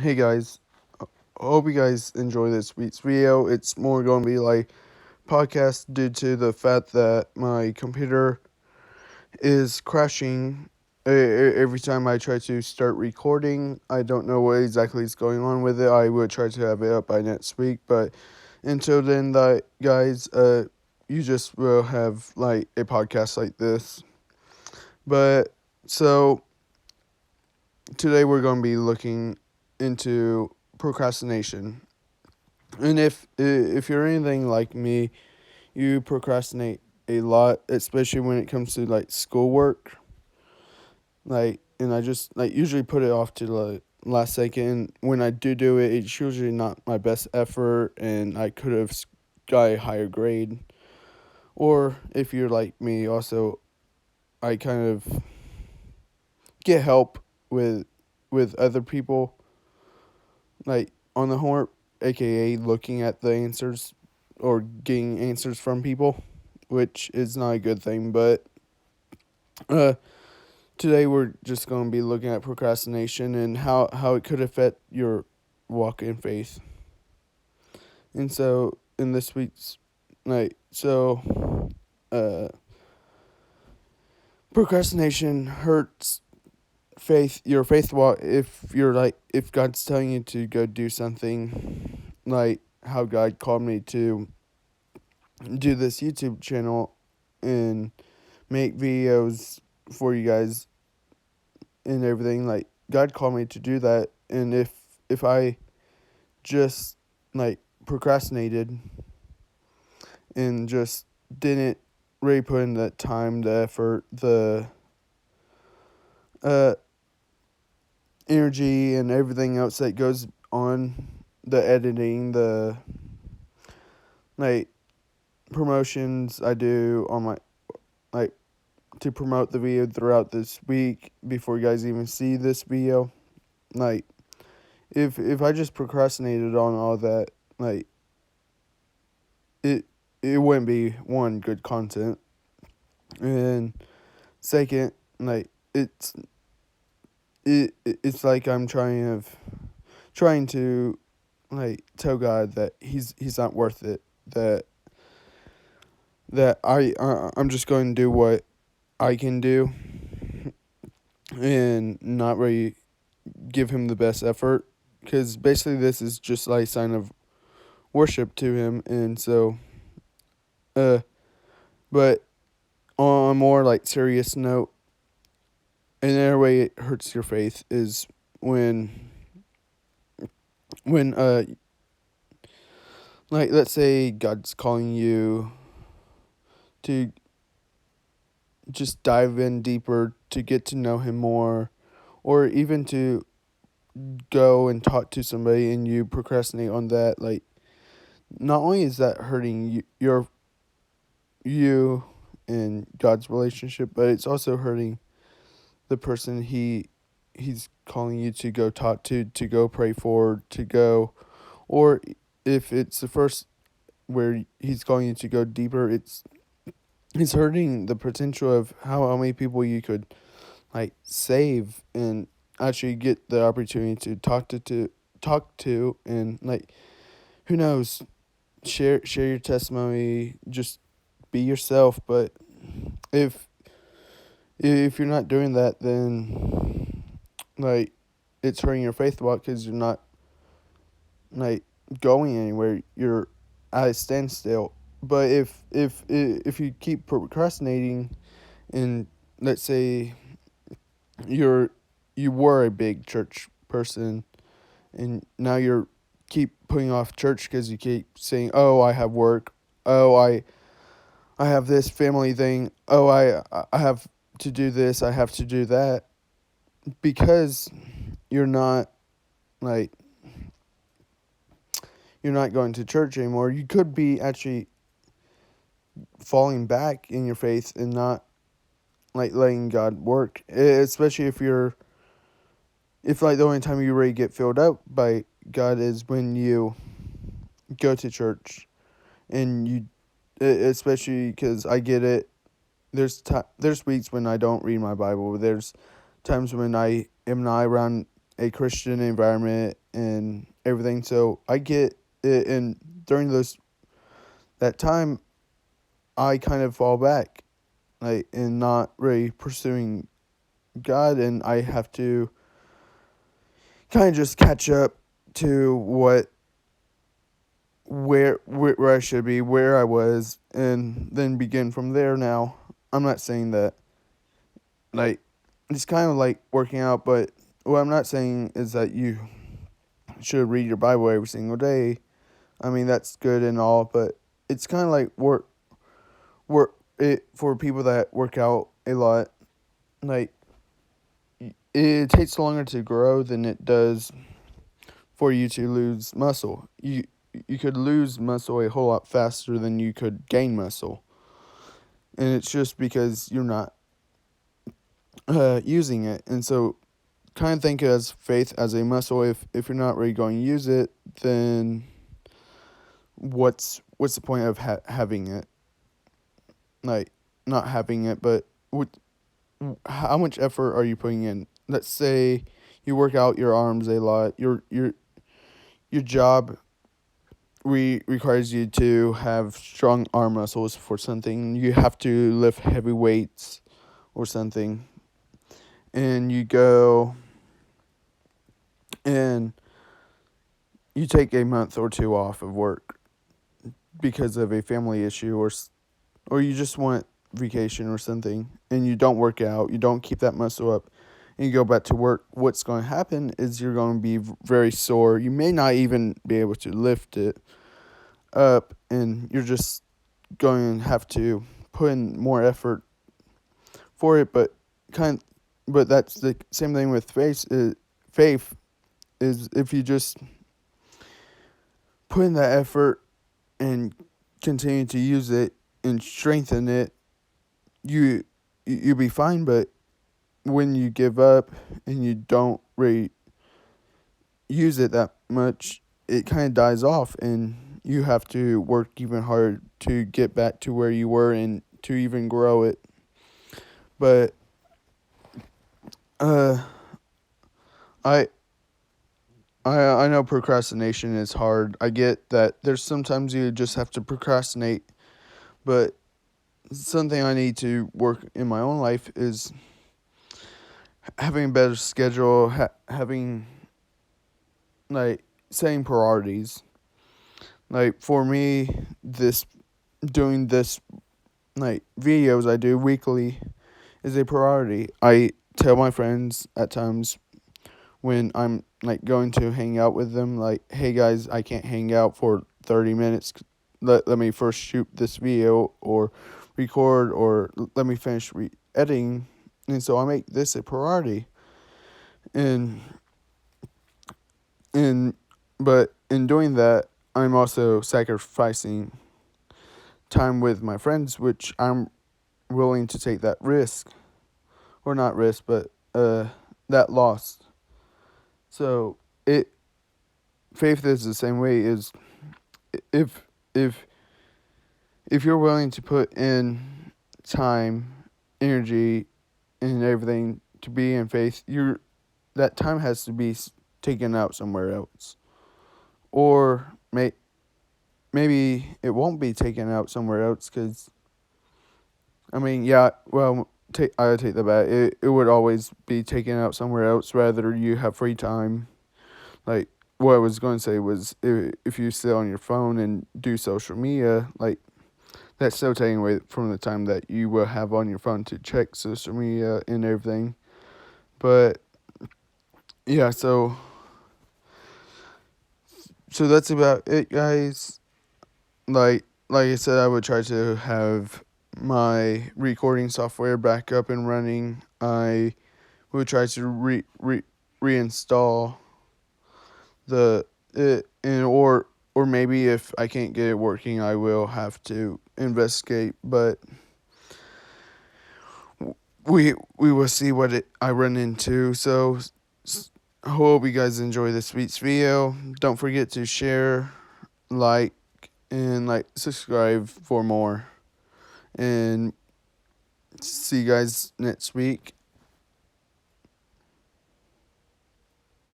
Hey guys, hope you guys enjoy this week's video. It's more going to be like podcast due to the fact that my computer is crashing every time I try to start recording. I don't know what exactly is going on with it. I would try to have it up by next week, but until then, that guys, you just will have like a podcast like this. But so today we're going to be looking into procrastination. And if you're anything like me, you procrastinate a lot, especially when it comes to like schoolwork. And I just like usually put it off to the last second. When I do it, it's usually not my best effort, and I could have got a higher grade. Or if you're like me, also I kind of get help with other people, like on the homework, aka looking at the answers or getting answers from people, which is not a good thing. But uh, today we're just going to be looking at procrastination and how it could affect your walk in faith. And so in this week's night, uh, procrastination hurts your faith walk if God's telling you to go do something, like how God called me to do this YouTube channel and make videos for you guys and everything. Like God called me to do that, and if I just like procrastinated and just didn't really put in the time, the effort, the uh energy and everything else that goes on, the editing, the like promotions I do on my like to promote the video throughout this week before you guys even see this video. Like if I just procrastinated on all that, like it it wouldn't be one good content, and second, like it's like I'm trying to like tell God that he's not worth it. I'm just going to do what I can do and not really give him the best effort, because basically this is just like a sign of worship to him. And so uh but on a more like serious note, another way it hurts your faith is when like let's say God's calling you to just dive in deeper to get to know him more, or even to go and talk to somebody and you procrastinate on that. Like not only is that hurting you and God's relationship, but it's also hurting the person he's calling you to go talk to go pray for, to go, or if it's the first where he's calling you to go deeper, it's hurting the potential of how many people you could like save and actually get the opportunity to talk to, and like who knows, share your testimony, just be yourself. But if if you're not doing that, then like it's hurting your faith walk, because you're not like going anywhere, you're at a standstill. But if you keep procrastinating, and let's say you're you were a big church person, and now you're keep putting off church because you keep saying, oh, I have work, oh, I have this family thing, oh, I have to do this, I have to do that, because you're not like you're not going to church anymore. You could be actually falling back in your faith and not like letting God work, especially if like the only time you really get filled up by God is when you go to church. And you, especially because I get it, there's weeks when I don't read my Bible. There's times when I am not around a Christian environment and everything. So I get it, and during that time, I kind of fall back, like, in not really pursuing God, and I have to kind of just catch up to where I should be, where I was, and then begin from there. Now, I'm not saying that, like, it's kind of like working out, but what I'm not saying is that you should read your Bible every single day. I mean, that's good and all, but it's kind of like work it for people that work out a lot. Like, it takes longer to grow than it does for you to lose muscle. You could lose muscle a whole lot faster than you could gain muscle, and it's just because you're not using it. And so, kind of think as faith as a muscle. If you're not really going to use it, then what's the point of having it? Like, not having it, but how much effort are you putting in? Let's say you work out your arms a lot. Your job requires you to have strong arm muscles for something. You have to lift heavy weights or something, and you go and you take a month or two off of work because of a family issue, or you just want vacation or something, and you don't work out, you don't keep that muscle up, and you go back to work. What's going to happen is you're going to be very sore. You may not even be able to lift it up, and you're just going to have to put in more effort for it. But that's the same thing with faith is if you just put in that effort and continue to use it and strengthen it, you'll be fine. But when you give up and you don't really use it that much, it kind of dies off, and you have to work even harder to get back to where you were and to even grow it. But I I know procrastination is hard. I get that there's sometimes you just have to procrastinate, but something I need to work in my own life is having a better schedule, having, like, setting priorities. Like, for me, doing this, like, videos I do weekly is a priority. I tell my friends at times when I'm, like, going to hang out with them, like, hey guys, I can't hang out for 30 minutes. Let me first shoot this video or record, or let me finish editing. And so I make this a priority. And and but in doing that, I'm also sacrificing time with my friends, which I'm willing to take that risk, or not risk, but that loss. So it faith is the same way. Is if if if you're willing to put in time, energy, and everything to be in faith, that time has to be taken out somewhere else, or maybe it won't be taken out somewhere else. Because I mean, yeah, well, I would take that back. It would always be taken out somewhere else. Rather, you have free time. Like, what I was going to say was, if you sit on your phone and do social media, like, that's still taking away from the time that you will have on your phone to check social media and everything. But yeah, so that's about it, guys. Like I said, I would try to have my recording software back up and running. I would try to reinstall the it, and or maybe if I can't get it working, I will have to investigate. But we will see what I run into. So hope you guys enjoy this week's video. Don't forget to share, like, and subscribe for more. And see you guys next week.